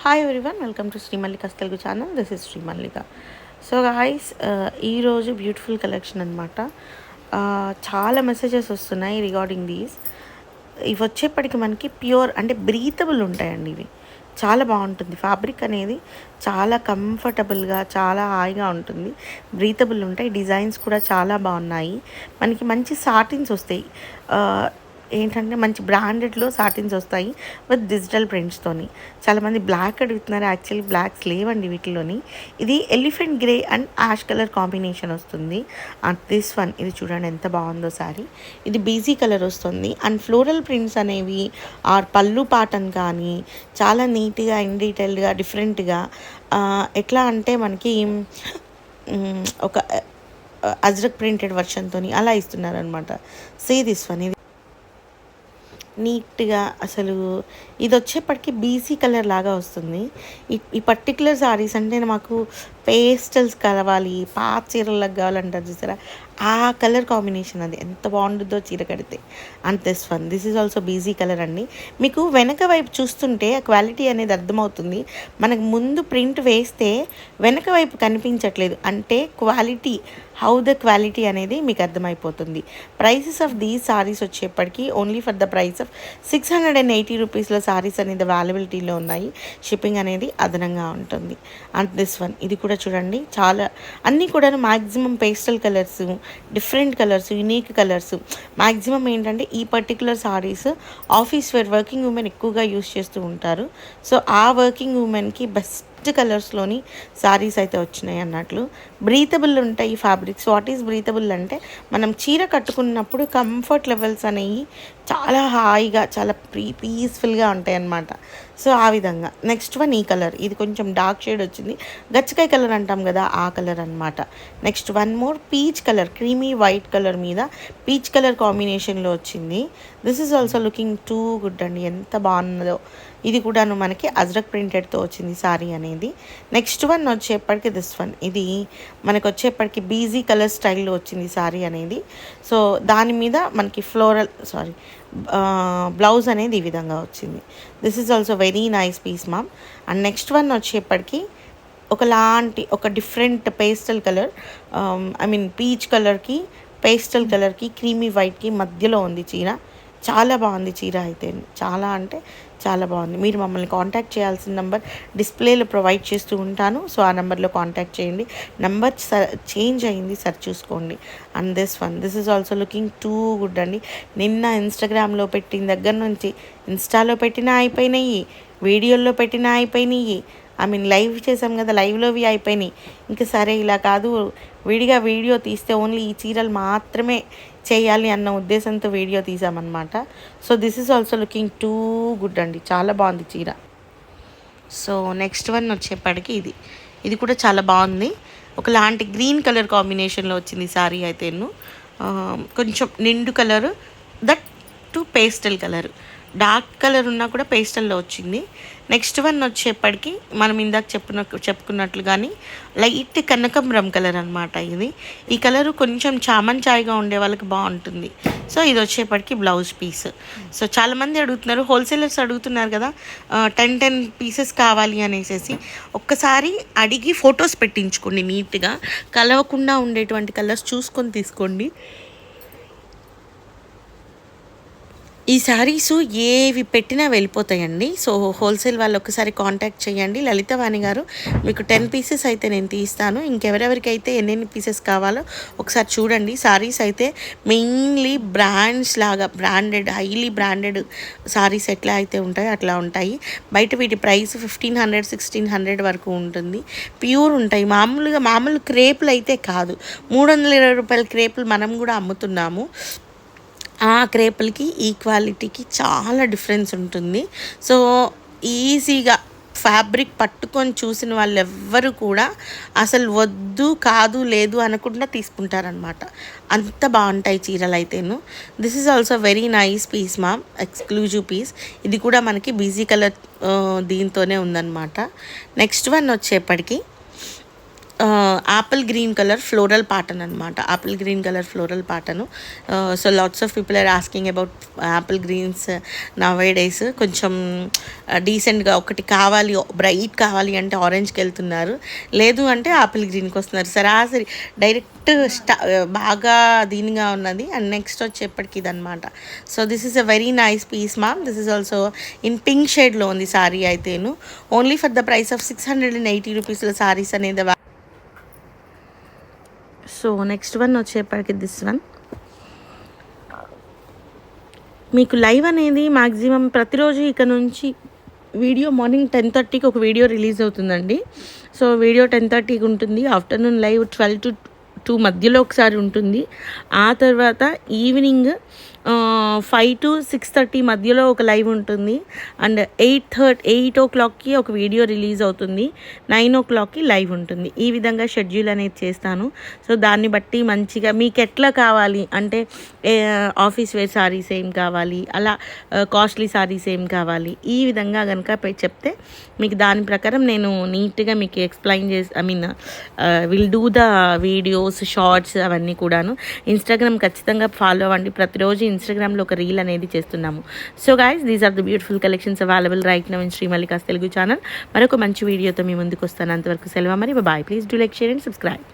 Hi everyone, welcome to Shri Mallika's Telugu channel. This is Shri Mallika. So guys, ఈరోజు beautiful collection అనమాట. చాలా messages వస్తున్నాయి రిగార్డింగ్ దీస్. ఇవి వచ్చేప్పటికి మనకి ప్యూర్ అంటే బ్రీతబుల్ ఉంటాయండి. ఇవి చాలా బాగుంటుంది. ఫ్యాబ్రిక్ అనేది చాలా కంఫర్టబుల్గా చాలా హాయిగా ఉంటుంది. బ్రీతబుల్ ఉంటాయి. డిజైన్స్ కూడా చాలా బాగున్నాయి. మనకి మంచి సాటిన్స్ వస్తాయి. ఏంటంటే మంచి బ్రాండెడ్లో సాటిన్స్ వస్తాయి విత్ డిజిటల్ ప్రింట్స్తోని. చాలామంది బ్లాక్ అడుగుతున్నారు. యాక్చువల్లీ బ్లాక్స్ లేవండి వీటిలోని. ఇది elephant grey and ash colour combination వస్తుంది. అండ్ దిస్ వన్, ఇది చూడండి ఎంత బాగుందో సారీ. ఇది బీజీ కలర్ వస్తుంది. అండ్ ఫ్లోరల్ ప్రింట్స్ అనేవి ఆర్ పళ్ళు పాటన్ కానీ చాలా నీట్గా ఇన్ డీటెయిల్డ్గా డిఫరెంట్గా, ఎట్లా అంటే మనకి ఒక అజ్రక్ ప్రింటెడ్ వర్షన్తో అలా ఇస్తున్నారనమాట. సీ దిస్ వన్, ఇది నీట్గా అసలు ఇది వచ్చేప్పటికి బీసీ కలర్ లాగా వస్తుంది. ఈ పర్టికులర్ సారీస్ అంటే మాకు పేస్టల్స్ కావాలి, పాత చీరలకు కావాలంటారు చూసారా, ఆ కలర్ కాంబినేషన్ అది ఎంత బాగుంటుందో చీర కడితే. And this one, this is also beige colour అండి. మీకు వెనక వైపు చూస్తుంటే ఆ క్వాలిటీ అనేది అర్థమవుతుంది. మనకు ముందు ప్రింట్ వేస్తే వెనక వైపు కనిపించట్లేదు అంటే క్వాలిటీ, హౌ ద క్వాలిటీ అనేది మీకు అర్థమైపోతుంది. ప్రైసెస్ ఆఫ్ దీస్ సారీస్ వచ్చేప్పటికి only for the price of 680 రూపీస్లో సారీస్ అనేది అవైలబిలిటీలో ఉన్నాయి. షిప్పింగ్ అనేది అదనంగా ఉంటుంది. అండ్ దిస్ వన్, ఇది కూడా చూడండి, చాలా అన్నీ కూడా maximum pastel colours, different colours, unique colours. Maximum ఏంటంటే ఈ particular sarees office wear working women ఎక్కువగా యూస్ చేస్తూ ఉంటారు. సో ఆ వర్కింగ్ ఉమెన్కి బెస్ట్ కలర్స్లోని సారీస్ అయితే వచ్చినాయి అన్నట్లు. బ్రీతబుల్ ఉంటాయి ఫ్యాబ్రిక్స్. వాట్ ఈస్ బ్రీతబుల్ అంటే మనం చీర కట్టుకున్నప్పుడు కంఫర్ట్ లెవెల్స్ అనేవి చాలా హాయిగా చాలా పీస్ఫుల్గా ఉంటాయి అన్నమాట. సో ఆ విధంగా. నెక్స్ట్ వన్ ఈ కలర్, ఇది కొంచెం డార్క్ షేడ్ వచ్చింది, గచ్చకాయ కలర్ అంటాం కదా ఆ కలర్ అనమాట. Next one more peach colour, creamy white colour మీద పీచ్ కలర్ కాంబినేషన్లో వచ్చింది. This is also looking too good అండి, ఎంత బాగున్నదో. ఇది కూడాను మనకి అజ్రక్ ప్రింటెడ్తో వచ్చింది సారీ అనేది. నెక్స్ట్ వన్ వచ్చేప్పటికి దిస్ వన్, ఇది మనకు వచ్చేప్పటికి బీజీ కలర్ స్టైల్లో వచ్చింది సారీ అనేది. సో దాని మీద మనకి బ్లౌజ్ అనేది ఈ విధంగా వచ్చింది. This is also very nice piece ma'am. And next one వచ్చేప్పటికి ఒక డిఫరెంట్ పేస్టల్ కలర్, పీచ్ కలర్కి పేస్టల్ కలర్కి క్రీమీ వైట్కి మధ్యలో ఉంది చీర. చాలా బాగుంది చీర అయితే, చాలా అంటే చాలా బాగుంది. మీరు మమ్మల్ని కాంటాక్ట్ చేయాల్సిన నెంబర్ డిస్ప్లేలో ప్రొవైడ్ చేస్తూ ఉంటాను. సో ఆ నెంబర్లో కాంటాక్ట్ చేయండి. నెంబర్ చేంజ్ అయింది, సరి చూసుకోండి. And this one, this is also looking too good అండి. నిన్న ఇన్స్టాగ్రామ్లో పెట్టిన దగ్గర నుంచి ఇన్స్టాలో పెట్టినా అయిపోయినాయి, వీడియోల్లో పెట్టినా అయిపోయినాయి, లైవ్ చేసాం కదా, లైవ్లోవి అయిపోయినాయి. ఇంకా సరే ఇలా కాదు, విడిగా వీడియో తీస్తే ఓన్లీ ఈ చీరలు మాత్రమే చేయాలి అన్న ఉద్దేశంతో వీడియో తీసామన్నమాట. So this is also looking too good అండి, చాలా బాగుంది చీర. సో నెక్స్ట్ వన్ వచ్చేప్పటికి ఇది కూడా చాలా బాగుంది. ఒకలాంటి గ్రీన్ కలర్ కాంబినేషన్లో వచ్చింది సారీ అయితేను. కొంచెం నిండు colour, that to pastel colour, dark colour ఉన్నా కూడా పేస్టల్లో వచ్చింది. నెక్స్ట్ వన్ వచ్చేప్పటికి మనం ఇందాక చెప్పుకున్నట్లు కానీ లైట్ కనకంబరం కలర్ అనమాట ఇది. ఈ కలరు కొంచెం చామన్ చాయ్గా ఉండే వాళ్ళకి బాగుంటుంది. సో ఇది వచ్చేప్పటికి బ్లౌజ్ పీస్. సో చాలామంది అడుగుతున్నారు, హోల్సేలర్స్ అడుగుతున్నారు కదా 10 పీసెస్ కావాలి అనేసి. ఒక్కసారి అడిగి ఫొటోస్ పెట్టించుకోండి, నీట్గా కలవకుండా ఉండేటువంటి కలర్స్ చూసుకొని తీసుకోండి. ఈ శారీస్ ఏవి పెట్టినా వెళ్ళిపోతాయండి. సో హోల్సేల్ వాళ్ళు ఒకసారి కాంటాక్ట్ చేయండి. లలితవాణి గారు, మీకు 10 పీసెస్ అయితే నేను తీస్తాను. ఇంకెవరెవరికైతే ఎన్నెన్ని పీసెస్ కావాలో ఒకసారి చూడండి. శారీస్ అయితే మెయిన్లీ బ్రాండ్స్ లాగా హైలీ బ్రాండెడ్ శారీస్ ఎట్లా అయితే ఉంటాయో అట్లా ఉంటాయి. బయట వీటి ప్రైస్ 1500, 1600 వరకు ఉంటుంది. ప్యూర్ ఉంటాయి. మామూలు క్రేపులు అయితే కాదు, 320 రూపాయల క్రేపులు మనం కూడా అమ్ముతున్నాము. ఆ క్రేపులకి ఈ క్వాలిటీకి చాలా డిఫరెన్స్ ఉంటుంది. సో ఈజీగా ఫ్యాబ్రిక్ పట్టుకొని చూసిన వాళ్ళు ఎవ్వరు కూడా అసలు వద్దు కాదు లేదు అనకుండా తీసుకుంటారనమాట. అంత బాగుంటాయి చీరలు అయితేను. This is also very nice piece ma'am, exclusive piece. ఇది కూడా మనకి బీజీ కలర్ దీంతోనే ఉందన్నమాట. నెక్స్ట్ వన్ వచ్చేప్పటికి apple green colour floral pattern అనమాట. Apple green colour floral pattern. So lots of people are asking about apple greens nowadays. కొంచెం డీసెంట్గా ఒకటి కావాలి, బ్రైట్ కావాలి అంటే ఆరెంజ్కి వెళ్తున్నారు, లేదు అంటే యాపిల్ గ్రీన్కి వస్తున్నారు. సరాసరి డైరెక్ట్ బాగా దీనిగా ఉన్నది. అండ్ నెక్స్ట్ వచ్చేప్పటికి ఇదనమాట. So this is a very nice piece ma'am. This is also in pink షేడ్లో ఉంది శారీ అయితేను. Only for the price of 680 రూపీస్లో శారీస్ అనేది. సో నెక్స్ట్ వన్ వచ్చేప్పటికి దిస్ వన్. మీకు లైవ్ అనేది మ్యాక్సిమం ప్రతిరోజు ఇక నుంచి వీడియో మార్నింగ్ 10:30కి ఒక వీడియో రిలీజ్ అవుతుందండి. సో వీడియో 10:30కి ఉంటుంది. ఆఫ్టర్నూన్ లైవ్ 12 to 2 మధ్యలో ఒకసారి ఉంటుంది. ఆ తర్వాత ఈవినింగ్ 5 to 6:30 మధ్యలో ఒక లైవ్ ఉంటుంది. అండ్ 8 o'clockకి ఒక వీడియో రిలీజ్ అవుతుంది. 9 o'clockకి లైవ్ ఉంటుంది. ఈ విధంగా షెడ్యూల్ అనేది చేస్తాను. సో దాన్ని బట్టి మంచిగా మీకు ఎట్లా కావాలి అంటే ఆఫీస్ వేర్ సారీస్ ఏం కావాలి, అలా కాస్ట్లీ సారీస్ ఏం కావాలి, ఈ విధంగా కనుక చెప్తే మీకు దాని ప్రకారం నేను నీట్గా మీకు explain will do the videos, shorts అవన్నీ కూడాను. ఇన్స్టాగ్రామ్ ఖచ్చితంగా ఫాలో అవ్వండి. ప్రతిరోజు ఇన్స్టాగ్రామ్లో ఒక రీల్ అనేది చేస్తున్నాము. So guys, these are the beautiful collections available right now in Shri Mallika's Telugu channel. మరొక మంచి వీడియోతో మీ ముందుకు వస్తాను. అంతవరకు సెలవు మరి. Bye. Please do like, share and subscribe.